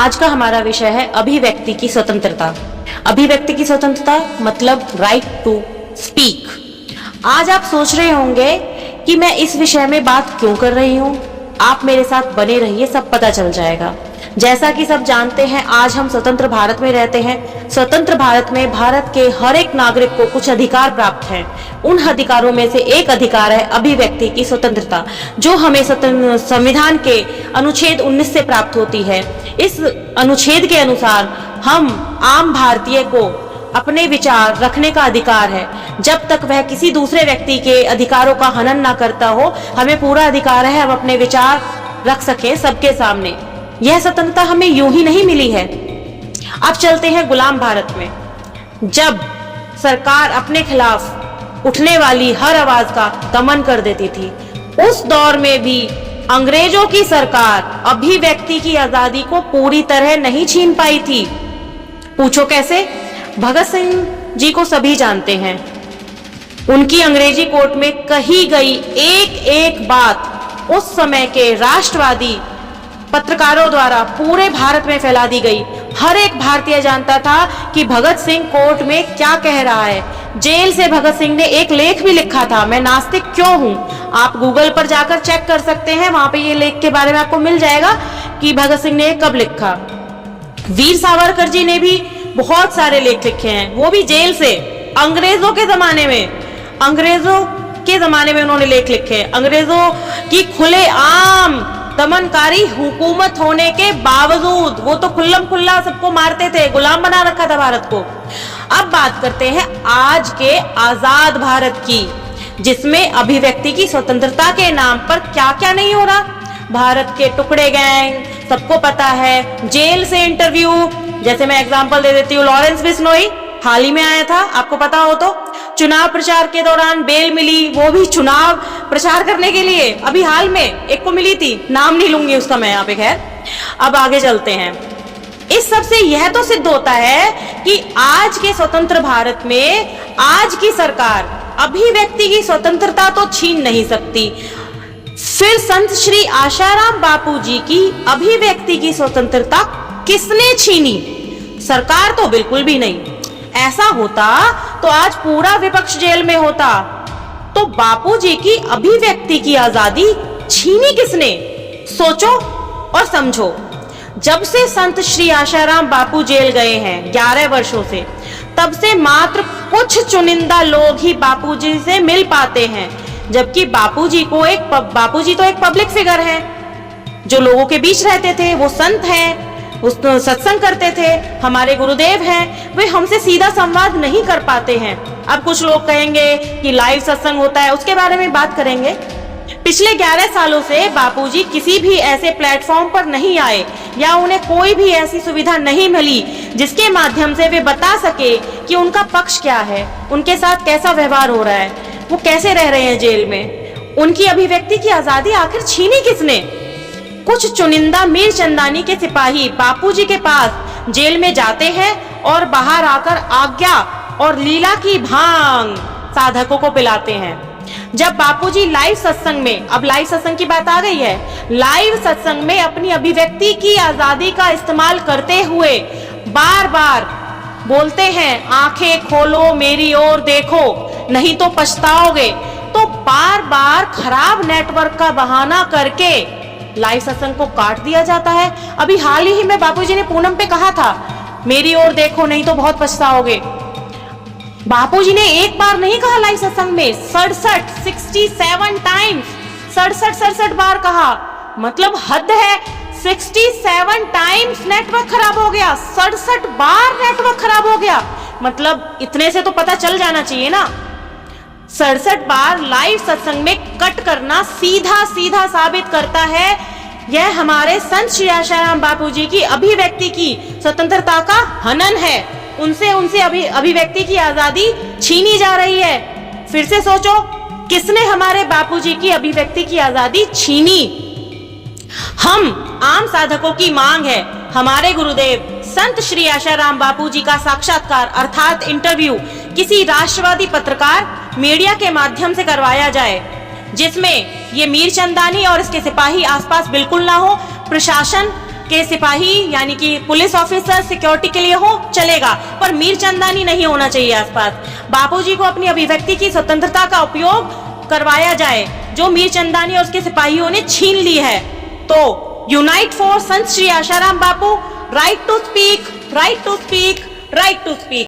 आज का हमारा विषय है अभिव्यक्ति की स्वतंत्रता। अभिव्यक्ति की स्वतंत्रता मतलब राइट टू स्पीक। आज आप सोच रहे होंगे कि मैं इस विषय में बात क्यों कर रही हूँ। आप मेरे साथ बने रहिए, सब पता चल जाएगा। जैसा कि सब जानते हैं, आज हम स्वतंत्र भारत में रहते हैं। स्वतंत्र भारत में भारत के हर एक नागरिक को कुछ अधिकार प्राप्त हैं। उन अधिकारों में से एक अधिकार है अभिव्यक्ति की स्वतंत्रता, जो हमें संविधान के अनुच्छेद 19 से प्राप्त होती है। इस अनुच्छेद के अनुसार हम आम भारतीय को अपने विचार रखने का अधिकार है। जब तक वह किसी दूसरे व्यक्ति के अधिकारों का हनन ना करता हो, हमें पूरा अधिकार है हम अपने विचार रख सके सबके सामने। यह स्वतंत्रता हमें यूं ही नहीं मिली है। अब चलते हैं गुलाम भारत में। जब सरकार अपने खिलाफ उठने वाली हर आवाज का दमन कर देती थी, उस दौर में भी अंग्रेजों की सरकार अभिव्यक्ति की आजादी को पूरी तरह नहीं छीन पाई थी। पूछो कैसे? भगत सिंह जी को सभी जानते हैं। उनकी अंग्रेजी कोर्ट में कही गई एक एक बात उस समय के राष्ट्रवादी पत्रकारों द्वारा पूरे भारत में फैला दी गई। हर एक भारतीय जानता था कि भगत सिंह कोर्ट में क्या कह रहा है। जेल से भगत सिंह ने एक लेख भी लिखा था, मैं नास्तिक क्यों हूं। आप गूगल पर जाकर चेक कर सकते हैं, वहां पे ये लेख के बारे में आपको मिल जाएगा कि भगत सिंह ने कब लिखा। वीर सावरकर जी ने भी बहुत सारे लेख लिखे हैं, वो भी जेल से। अंग्रेजों के जमाने में उन्होंने लेख लिखे। अंग्रेजों की खुलेआम दमनकारी हुकूमत होने के बावजूद वो तो खुल्लम खुल्ला सबको मारते थे, गुलाम बना रखा था भारत को। अब बात करते हैं आज के आजाद भारत की, जिसमें अभिव्यक्ति की स्वतंत्रता के नाम पर क्या क्या नहीं हो रहा। भारत के टुकड़े गैंग, सबको पता है। जेल से इंटरव्यू, जैसे मैं एग्जांपल दे देती हूँ, लॉरेंस बिश्नोई हाल ही में आया था, आपको पता हो तो। चुनाव प्रचार के दौरान बेल मिली, वो भी चुनाव प्रचार करने के लिए। अभी हाल में एक को मिली थी, नाम नहीं लूंगी उसका मैं यहाँ पे। खैर, अब आगे चलते हैं। इस सब से यह तो सिद्ध होता है कि आज के स्वतंत्र भारत में आज की सरकार अभिव्यक्ति की स्वतंत्रता तो छीन नहीं सकती। फिर संत श्री आशाराम बापू जी की अभिव्यक्ति की स्वतंत्रता किसने छीनी? सरकार तो बिल्कुल भी नहीं। ऐसा होता तो आज पूरा विपक्ष जेल में होता। तो बापूजी की अभिव्यक्ति की आजादी छीनी किसने? सोचो और समझो। जब से संत श्री आशाराम बापू जेल गए हैं 11 वर्षों से, तब से मात्र कुछ चुनिंदा लोग ही बापूजी से मिल पाते हैं। जबकि बापूजी तो एक पब्लिक फिगर है, जो लोगों के बीच रहते थे। वो संत हैं, उस सत्संग करते थे, हमारे गुरुदेव हैं। वे हमसे सीधा संवाद नहीं कर पाते हैं। अब कुछ लोग कहेंगे कि लाइव सत्संग होता है, उसके बारे में बात करेंगे। पिछले 11 सालों से बापूजी किसी भी ऐसे प्लेटफॉर्म पर नहीं आए, या उन्हें कोई भी ऐसी सुविधा नहीं मिली जिसके माध्यम से वे बता सके कि उनका पक्ष क्या है, उनके साथ कैसा व्यवहार हो रहा है, वो कैसे रह रहे हैं जेल में। उनकी अभिव्यक्ति की आजादी आखिर छीनी किसने? कुछ चुनिंदा मीर चंदानी के सिपाही बापूजी के पास जेल में जाते हैं और बाहर आकर आज्ञा और लीला की भांग साधकों को पिलाते हैं। जब बापूजी लाइव सत्संग में, अब लाइव सत्संग की बात आ गई है, लाइव सत्संग में अपनी अभिव्यक्ति की आजादी का इस्तेमाल करते हुए बार बार बोलते हैं, आंखें खोलो मेरी ओर देखो नहीं तो पछताओगे, तो बार बार खराब नेटवर्क का बहाना करके लाइव सत्संग को काट दिया जाता है। अभी हाल ही में बापूजी ने पूनम पे कहा था, मेरी ओर देखो नहीं तो बहुत पछताओगे। बापूजी ने एक बार नहीं कहा लाइव सत्संग में, 67 टाइम्स, 67 बार कहा। मतलब हद है। 67 टाइम्स नेटवर्क खराब हो गया, 67 बार नेटवर्क खराब हो गया। मतलब इतने से तो पता चल जाना चाहिए ना। 67 बार लाइव सत्संग में कट करना सीधा सीधा साबित करता है यह हमारे संत श्री आशाराम बापूजी की अभिव्यक्ति की स्वतंत्रता का हनन है। उनसे अभिव्यक्ति की आजादी छीनी जा रही है। फिर से सोचो, किसने हमारे बापूजी की अभिव्यक्ति की आजादी छीनी? हम आम साधकों की मांग है हमारे गुरुदेव संत श्री आशाराम बापूजी का साक्षात्कार अर्थात इंटरव्यू किसी राष्ट्रवादी पत्रकार मीडिया के माध्यम से करवाया जाए, जिसमें ये मीर चंदानी और इसके सिपाही आसपास बिल्कुल ना हो। प्रशासन के सिपाही यानी कि पुलिस ऑफिसर सिक्योरिटी के लिए हो चलेगा, पर मीर चंदानी नहीं होना चाहिए आसपास। बापूजी को अपनी अभिव्यक्ति की स्वतंत्रता का उपयोग करवाया जाए जो मीर चंदानी और उसके सिपाहियों ने छीन ली है। तो unite for Sant Shri Asaram Bapu, right to speak, right to speak, right to speak.